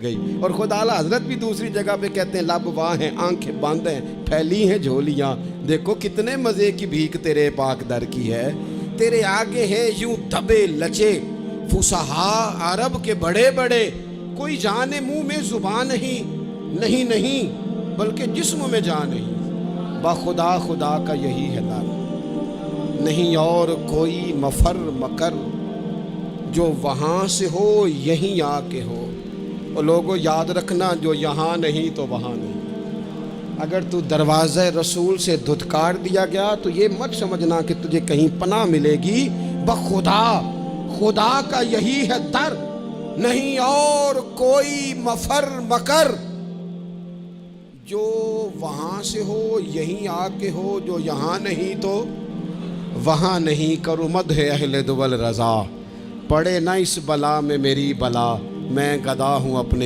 گئی۔ اور خدا اعلیٰ حضرت بھی دوسری جگہ پہ کہتے ہیں لب واہ ہیں آنکھیں بند ہیں پھیلی ہیں جھولیاں، دیکھو کتنے مزے کی بھیک تیرے پاک در کی ہے۔ تیرے آگے ہیں یوں دبے لچے فصحا عرب کے بڑے بڑے، کوئی جانے منہ میں زبان نہیں نہیں بلکہ جسم میں جان نہیں، بخدا خدا کا یہی ہے در، نہیں اور کوئی مفر مکر جو وہاں سے ہو یہیں آ کے ہو۔ اور لوگوں یاد رکھنا جو یہاں نہیں تو وہاں نہیں۔ اگر تو دروازہ رسول سے دھتکار دیا گیا تو یہ مت سمجھنا کہ تجھے کہیں پناہ ملے گی، بخدا خدا کا یہی ہے در، نہیں اور کوئی مفر مکر جو وہاں سے ہو یہیں آ کے ہو، جو یہاں نہیں تو وہاں نہیں۔ کرو مدح اہل دول رضا، پڑے نہ اس بلا میں میری بلا، میں گدا ہوں اپنے